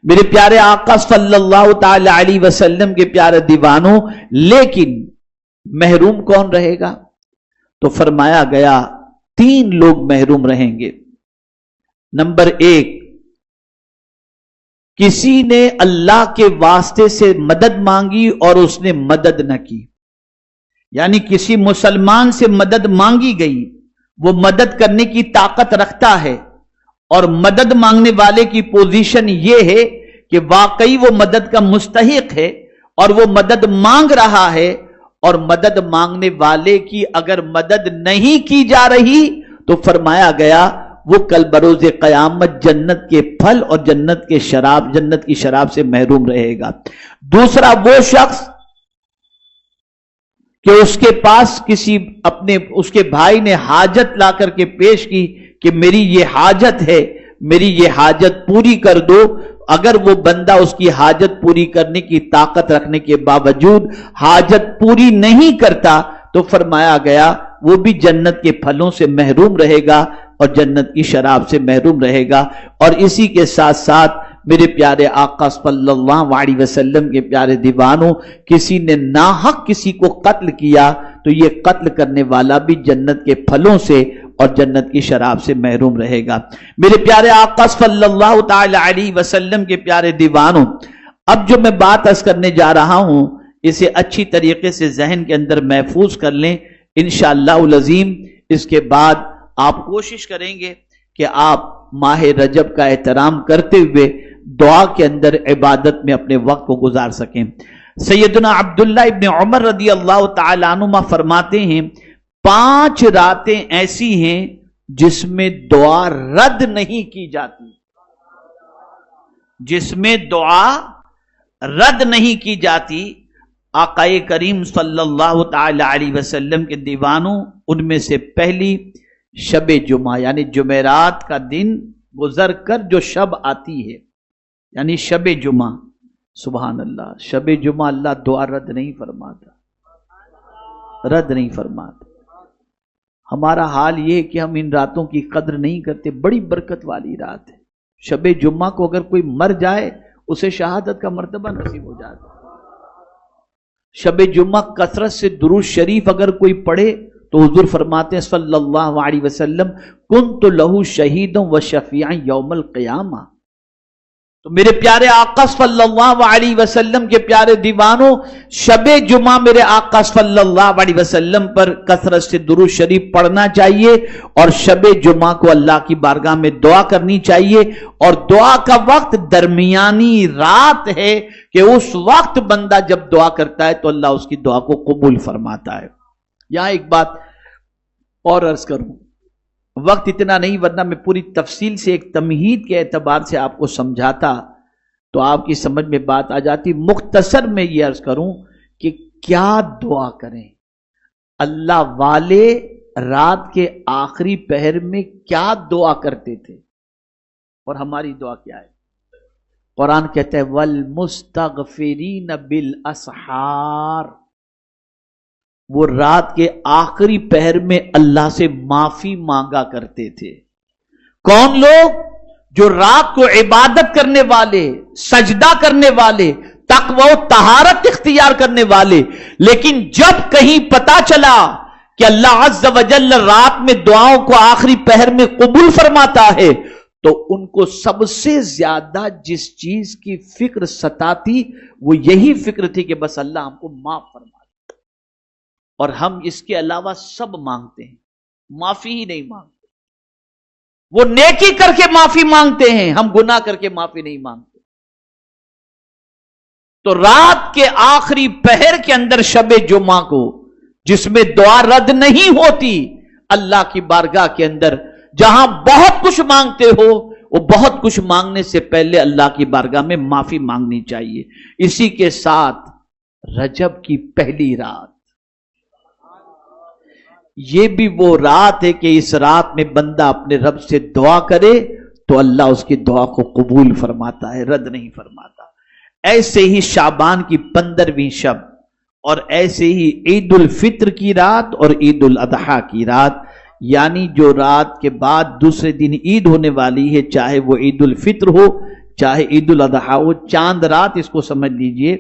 میرے پیارے آقا صلی اللہ تعالی علیہ وسلم کے پیارے دیوانوں، لیکن محروم کون رہے گا؟ تو فرمایا گیا 3 لوگ محروم رہیں گے۔ نمبر 1، کسی نے اللہ کے واسطے سے مدد مانگی اور اس نے مدد نہ کی، یعنی کسی مسلمان سے مدد مانگی گئی، وہ مدد کرنے کی طاقت رکھتا ہے، اور مدد مانگنے والے کی پوزیشن یہ ہے کہ واقعی وہ مدد کا مستحق ہے اور وہ مدد مانگ رہا ہے، اور مدد مانگنے والے کی اگر مدد نہیں کی جا رہی تو فرمایا گیا وہ کل بروز قیامت جنت کے پھل اور جنت کی شراب سے محروم رہے گا۔ دوسرا، وہ شخص کہ اس کے پاس اس کے بھائی نے حاجت لا کر کے پیش کی کہ میری یہ حاجت ہے، میری یہ حاجت پوری کر دو، اگر وہ بندہ اس کی حاجت پوری کرنے کی طاقت رکھنے کے باوجود حاجت پوری نہیں کرتا تو فرمایا گیا وہ بھی جنت کے پھلوں سے محروم رہے گا اور جنت کی شراب سے محروم رہے گا۔ اور اسی کے ساتھ ساتھ میرے پیارے آقا صلی اللہ علیہ وسلم کے پیارے دیوانوں، کسی نے ناحق کسی کو قتل کیا تو یہ قتل کرنے والا بھی جنت کے پھلوں سے اور جنت کی شراب سے محروم رہے گا۔ میرے پیارے آقا صلی اللہ تعالی علیہ وسلم کے پیارے دیوانوں، اب جو میں بات عرض کرنے جا رہا ہوں اسے اچھی طریقے سے ذہن کے اندر محفوظ کر لیں انشاءاللہ العظیم۔ اس کے بعد آپ کوشش کریں گے کہ آپ ماہ رجب کا احترام کرتے ہوئے دعا کے اندر عبادت میں اپنے وقت کو گزار سکیں۔ سیدنا عبداللہ ابن عمر رضی اللہ تعالی عنہما فرماتے ہیں 5 راتیں ایسی ہیں جس میں دعا رد نہیں کی جاتی، جس میں دعا رد نہیں کی جاتی۔ آقا کریم صلی اللہ تعالی علیہ وسلم کے دیوانوں، ان میں سے پہلی شب جمعہ یعنی جمعرات کا دن گزر کر جو شب آتی ہے یعنی شب جمعہ، سبحان اللہ، شب جمعہ اللہ دعا رد نہیں فرماتا، رد نہیں فرماتا۔ ہمارا حال یہ ہے کہ ہم ان راتوں کی قدر نہیں کرتے، بڑی برکت والی رات ہے۔ شب جمعہ کو اگر کوئی مر جائے اسے شہادت کا مرتبہ نصیب ہو جاتا ہے۔ شب جمعہ کثرت سے درود شریف اگر کوئی پڑھے تو حضور فرماتے ہیں صلی اللہ علیہ وسلم کنت لہ شہیدا و شفیعا یوم القیامہ۔ تو میرے پیارے آقا صلی اللہ علیہ وسلم کے پیارے دیوانوں، شب جمعہ میرے آقا صلی اللہ علیہ وسلم پر کثرت سے درود شریف پڑھنا چاہیے، اور شب جمعہ کو اللہ کی بارگاہ میں دعا کرنی چاہیے، اور دعا کا وقت درمیانی رات ہے کہ اس وقت بندہ جب دعا کرتا ہے تو اللہ اس کی دعا کو قبول فرماتا ہے۔ یہاں ایک بات اور عرض کروں، وقت اتنا نہیں ورنہ میں پوری تفصیل سے ایک تمہید کے اعتبار سے آپ کو سمجھاتا تو آپ کی سمجھ میں بات آ جاتی۔ مختصر میں یہ عرض کروں کہ کیا دعا کریں، اللہ والے رات کے آخری پہر میں کیا دعا کرتے تھے اور ہماری دعا کیا ہے۔ قرآن کہتا ہے وَالْمُسْتَغْفِرِينَ بِالْأَسْحَارِ، وہ رات کے آخری پہر میں اللہ سے معافی مانگا کرتے تھے۔ کون لوگ؟ جو رات کو عبادت کرنے والے، سجدہ کرنے والے، تقوی و طہارت اختیار کرنے والے، لیکن جب کہیں پتا چلا کہ اللہ عز و جل رات میں دعاؤں کو آخری پہر میں قبول فرماتا ہے تو ان کو سب سے زیادہ جس چیز کی فکر ستاتی وہ یہی فکر تھی کہ بس اللہ ہم کو معاف فرما۔ اور ہم اس کے علاوہ سب مانگتے ہیں، معافی ہی نہیں مانگتے۔ وہ نیکی کر کے معافی مانگتے ہیں، ہم گناہ کر کے معافی نہیں مانگتے۔ تو رات کے آخری پہر کے اندر شب جمعہ کو جس میں دعا رد نہیں ہوتی، اللہ کی بارگاہ کے اندر جہاں بہت کچھ مانگتے ہو وہ بہت کچھ مانگنے سے پہلے اللہ کی بارگاہ میں معافی مانگنی چاہیے۔ اسی کے ساتھ رجب کی پہلی رات، یہ بھی وہ رات ہے کہ اس رات میں بندہ اپنے رب سے دعا کرے تو اللہ اس کی دعا کو قبول فرماتا ہے، رد نہیں فرماتا۔ ایسے ہی شعبان کی 15ویں شب، اور ایسے ہی عید الفطر کی رات اور عید الاضحیٰ کی رات، یعنی جو رات کے بعد دوسرے دن عید ہونے والی ہے، چاہے وہ عید الفطر ہو چاہے عید الاضحیٰ ہو، چاند رات اس کو سمجھ لیجئے،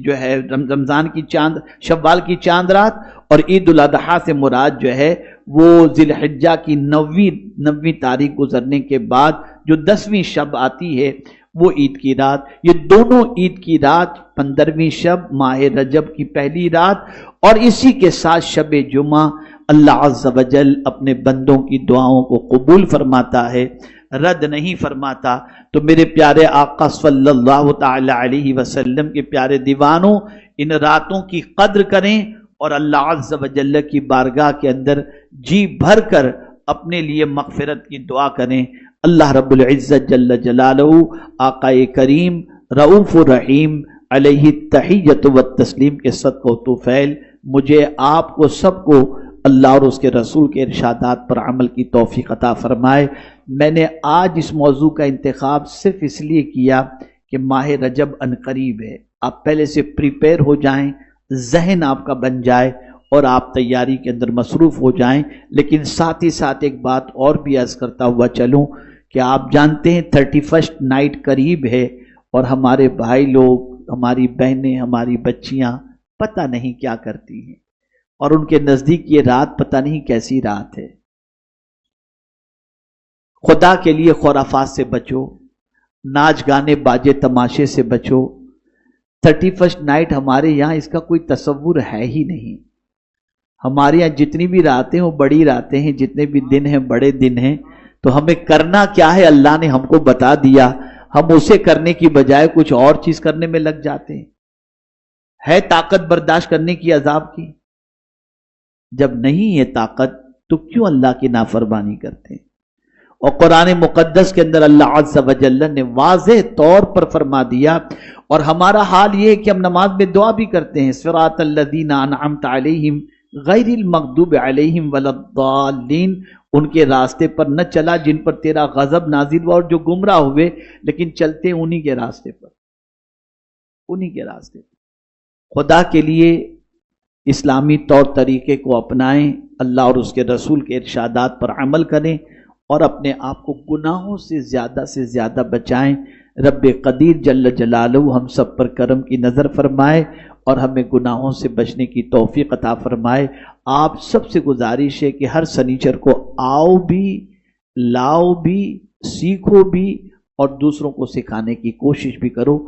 جو ہے رمضان کی چاند، شوال کی چاند رات، اور عید الاضحیٰ سے مراد جو ہے وہ ذی الحجہ کی 9ویں تاریخ گزرنے کے بعد جو 10ویں شب آتی ہے وہ عید کی رات۔ یہ دونوں عید کی رات 15ویں شب ماہ رجب کی پہلی رات، اور اسی کے ساتھ شب جمعہ اللہ عز و جل اپنے بندوں کی دعاؤں کو قبول فرماتا ہے، رد نہیں فرماتا۔ تو میرے پیارے آقا صلی اللہ تعالی علیہ وسلم کے پیارے دیوانوں، ان راتوں کی قدر کریں اور اللہ عز و جل کی بارگاہ کے اندر جی بھر کر اپنے لیے مغفرت کی دعا کریں۔ اللہ رب العزت جل جلالہ آقا کریم رؤوف الرحیم علیہ التحیۃ والتسلیم کے صدقہ و طفیل مجھے، آپ کو، سب کو اللہ اور اس کے رسول کے ارشادات پر عمل کی توفیق عطا فرمائے۔ میں نے آج اس موضوع کا انتخاب صرف اس لیے کیا کہ ماہ رجب عنقریب ہے، آپ پہلے سے پریپیئر ہو جائیں، ذہن آپ کا بن جائے اور آپ تیاری کے اندر مصروف ہو جائیں۔ لیکن ساتھ ہی ساتھ ایک بات اور بھی عرض کرتا ہوا چلوں کہ آپ جانتے ہیں 31 نائٹ قریب ہے، اور ہمارے بھائی لوگ، ہماری بہنیں، ہماری بچیاں پتہ نہیں کیا کرتی ہیں، اور ان کے نزدیک یہ رات پتہ نہیں کیسی رات ہے۔ خدا کے لیے خرافات سے بچو، ناچ گانے باجے تماشے سے بچو۔ 31 نائٹ ہمارے یہاں اس کا کوئی تصور ہے ہی نہیں۔ ہمارے یہاں جتنی بھی راتیں وہ بڑی راتیں ہیں، جتنے بھی دن ہیں بڑے دن ہیں۔ تو ہمیں کرنا کیا ہے اللہ نے ہم کو بتا دیا، ہم اسے کرنے کی بجائے کچھ اور چیز کرنے میں لگ جاتے ہیں۔ ہے طاقت برداشت کرنے کی عذاب کی؟ جب نہیں ہے طاقت تو کیوں اللہ کی نافرمانی کرتے ہیں؟ اور قرآن مقدس کے اندر اللہ عز و جل نے واضح طور پر فرما دیا، اور ہمارا حال یہ ہے کہ ہم نماز میں دعا بھی کرتے ہیں، صراط الذین انعمت علیہم غیر المغضوب علیہم ولا الضالین، ان کے راستے پر نہ چلا جن پر تیرا غضب نازل ہوا، اور جو گمراہ ہوئے لیکن چلتے انہی کے راستے پر، انہی کے راستے پر۔ خدا کے لیے اسلامی طور طریقے کو اپنائیں، اللہ اور اس کے رسول کے ارشادات پر عمل کریں، اور اپنے آپ کو گناہوں سے زیادہ بچائیں۔ رب قدیر جل جلالہ ہم سب پر کرم کی نظر فرمائے اور ہمیں گناہوں سے بچنے کی توفیق عطا فرمائے۔ آپ سب سے گزارش ہے کہ ہر سنیچر کو آؤ بھی، لاؤ بھی، سیکھو بھی، اور دوسروں کو سکھانے کی کوشش بھی کرو۔